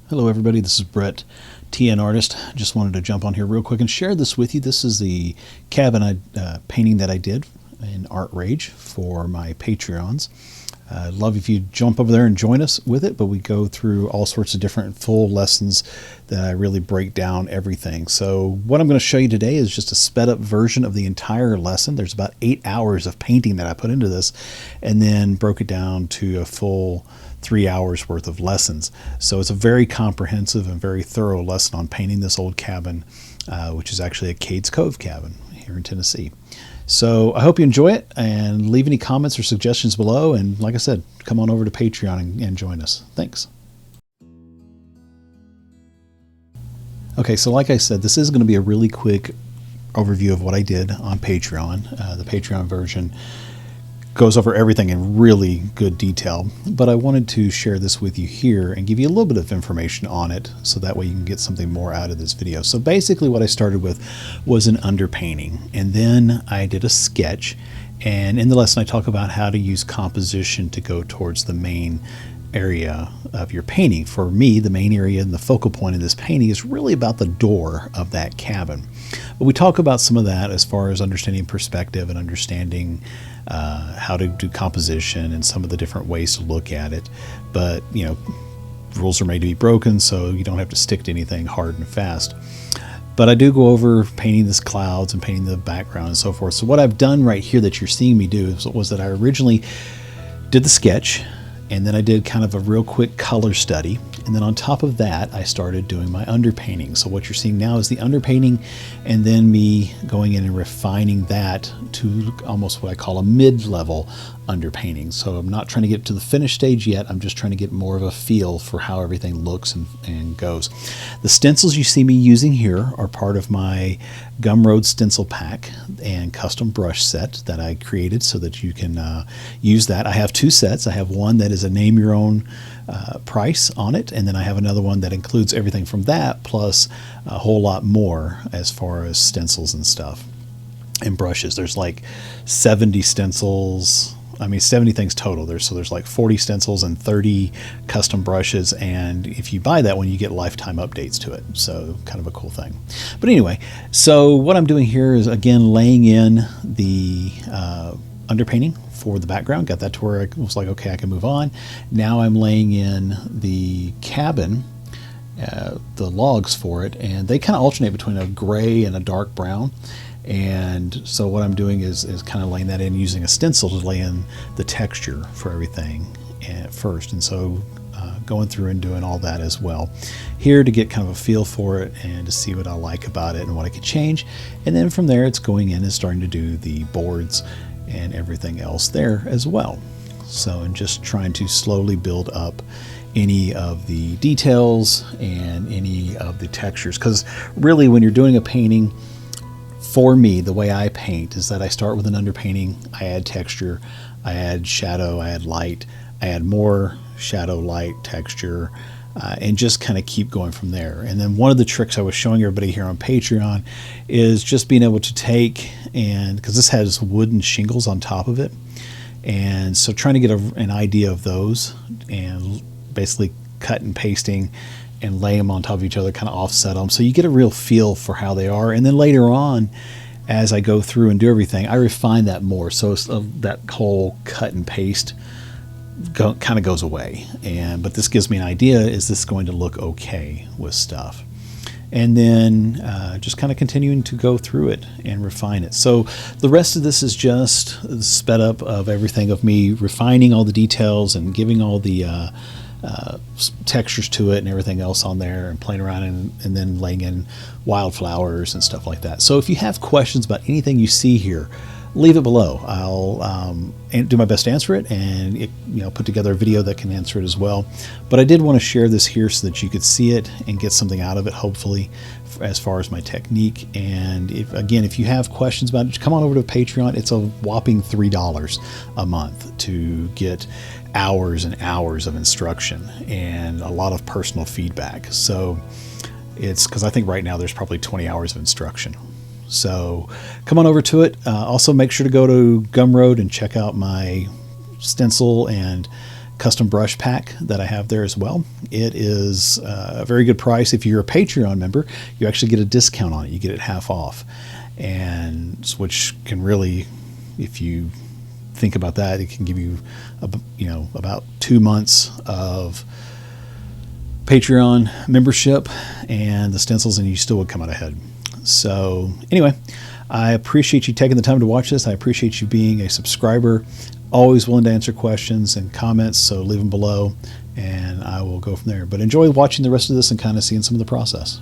Hello everybody, this is Brett, TN Artist. Just wanted to jump on here real quick and share this with you. This is the cabin painting that I did in ArtRage for my Patreons. I'd love if you jump over there and join us with it, but we go through all sorts of different full lessons that I really break down everything. So what I'm going to show you today is just a sped up version of the entire lesson. There's about 8 hours of painting that I put into this and then broke it down to a full 3 hours worth of lessons. So it's a very comprehensive and very thorough lesson on painting this old cabin, which is actually a Cades Cove cabin here in Tennessee. So I hope you enjoy it, and leave any comments or suggestions below. And like I said, come on over to Patreon and join us. Thanks. Okay, so like I said, this is going to be a really quick overview of what I did on Patreon. The Patreon version goes over everything in really good detail, but I wanted to share this with you here and give you a little bit of information on it so that way you can get something more out of this video. So basically what I started with was an underpainting, and then I did a sketch, and in the lesson I talk about how to use composition to go towards the main area of your painting. For me, the main area and the focal point of this painting is really about the door of that cabin. But we talk about some of that as far as understanding perspective and understanding how to do composition and some of the different ways to look at it. But you know, rules are made to be broken, so you don't have to stick to anything hard and fast. But I do go over painting this clouds and painting the background and so forth. So what I've done right here that you're seeing me do was that I originally did the sketch, and then I did kind of a real quick color study, and then on top of that I started doing my underpainting. So what you're seeing now is the underpainting, and then me going in and refining that to almost what I call a mid-level underpainting. So I'm not trying to get to the finished stage yet, I'm just trying to get more of a feel for how everything looks and goes. The stencils you see me using here are part of my Gumroad stencil pack and custom brush set that I created so that you can use that. I have two sets. I have one that is a name your own price on it, and then I have another one that includes everything from that plus a whole lot more as far as stencils and stuff and brushes. There's like 70 stencils, 70 things total. There's like 40 stencils and 30 custom brushes, and if you buy that one you get lifetime updates to it, so kind of a cool thing. But anyway, so what I'm doing here is again laying in the underpainting for the background. Got that to where I was like, okay, I can move on. Now I'm laying in the cabin, the logs for it, and they kind of alternate between a gray and a dark brown. And so what I'm doing is kind of laying that in using a stencil to lay in the texture for everything at first. And so going through and doing all that as well here to get kind of a feel for it and to see what I like about it and what I could change. And then from there it's going in and starting to do the boards and everything else there as well. So, and just trying to slowly build up any of the details and any of the textures, because really when you're doing a painting, for me, the way I paint is that I start with an underpainting, I add texture, I add shadow, I add light, I add more shadow, light, texture, and just kind of keep going from there. And then one of the tricks I was showing everybody here on Patreon is just being able to take, and because this has wooden shingles on top of it, and so trying to get an idea of those and basically cut and pasting and lay them on top of each other, kind of offset them, so you get a real feel for how they are. And then later on, as I go through and do everything, I refine that more, so that whole cut and paste kind of goes away. But this gives me an idea, is this going to look okay with stuff? And then just kind of continuing to go through it and refine it. So the rest of this is just the sped up of everything of me refining all the details and giving all the textures to it and everything else on there, and playing around and then laying in wildflowers and stuff like that. So if you have questions about anything you see here, leave it below. I'll do my best to answer it, and put together a video that can answer it as well. But I did want to share this here so that you could see it and get something out of it, hopefully, as far as my technique. And if you have questions about it, just come on over to Patreon. It's a whopping $3 a month to get hours and hours of instruction and a lot of personal feedback. So it's because I think right now there's probably 20 hours of instruction. So come on over to it. Also make sure to go to Gumroad and check out my stencil and custom brush pack that I have there as well. It is a very good price. If you're a Patreon member, you actually get a discount on it. You get it half off, and which can really, if you think about that, it can give you about 2 months of Patreon membership and the stencils, and you still would come out ahead. So anyway, I appreciate you taking the time to watch this. I appreciate you being a subscriber. Always willing to answer questions and comments, so leave them below and I will go from there. But enjoy watching the rest of this and kind of seeing some of the process.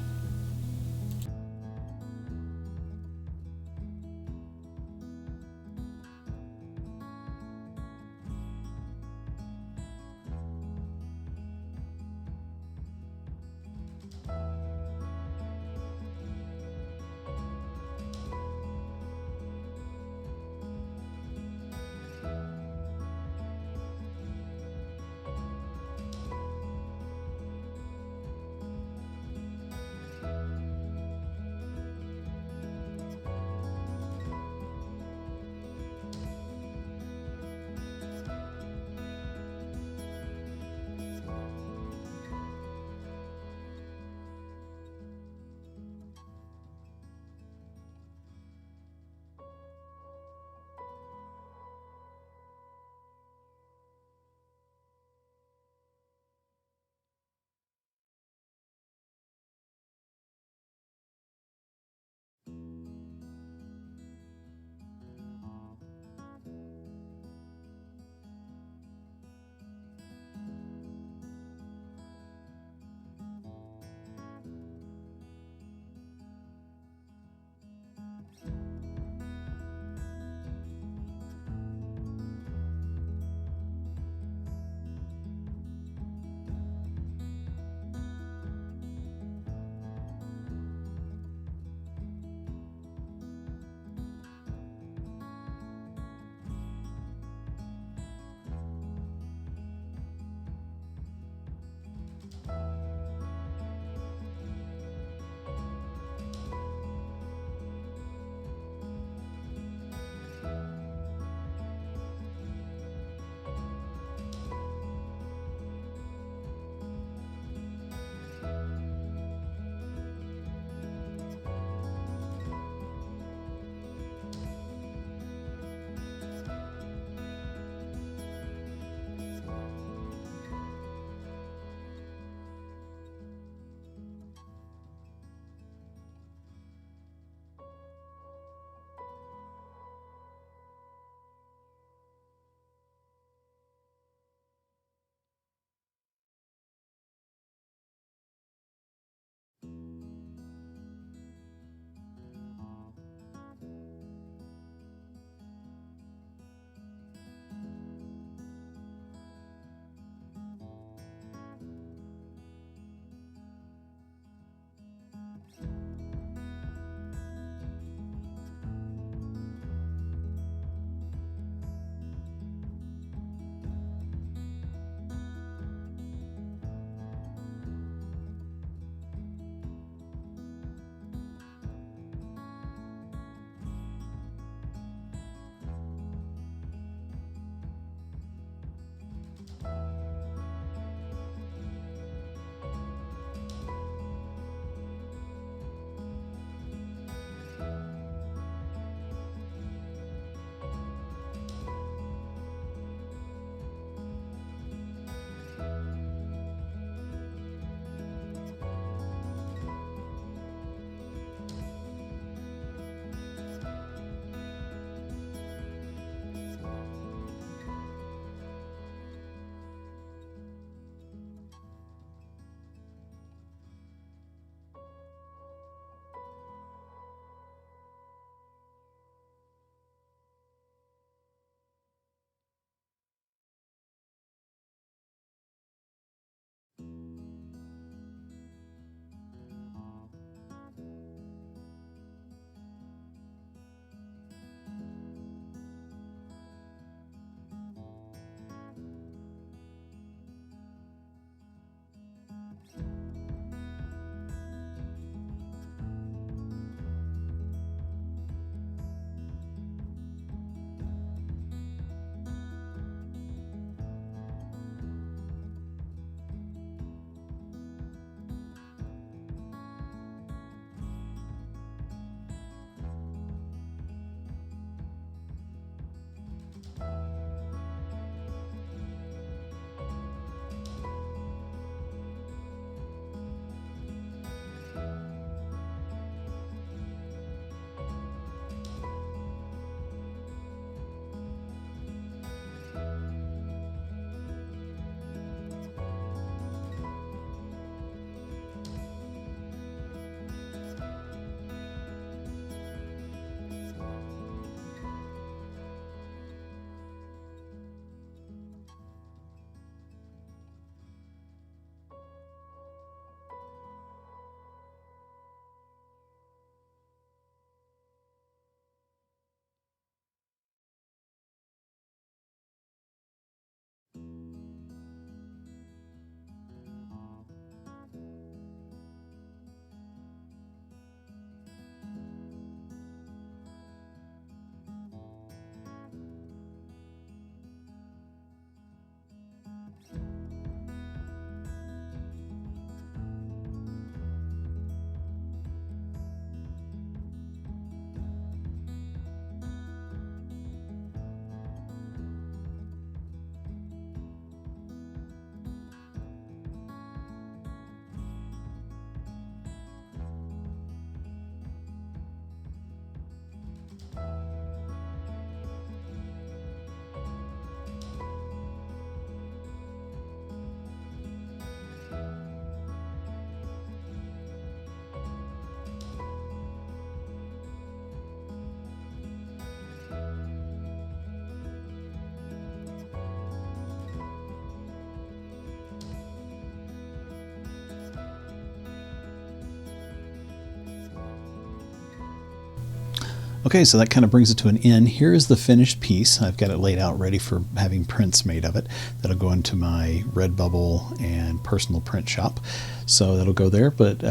Okay, so that kind of brings it to an end. Here is the finished piece. I've got it laid out ready for having prints made of it. That'll go into my Redbubble and personal print shop. So that'll go there. But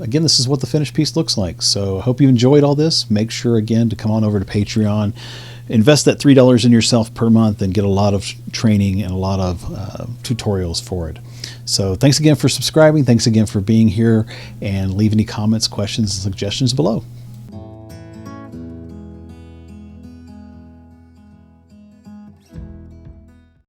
again, this is what the finished piece looks like. So I hope you enjoyed all this. Make sure, again, to come on over to Patreon. Invest that $3 in yourself per month and get a lot of training and a lot of tutorials for it. So thanks again for subscribing. Thanks again for being here, and leave any comments, questions, and suggestions below.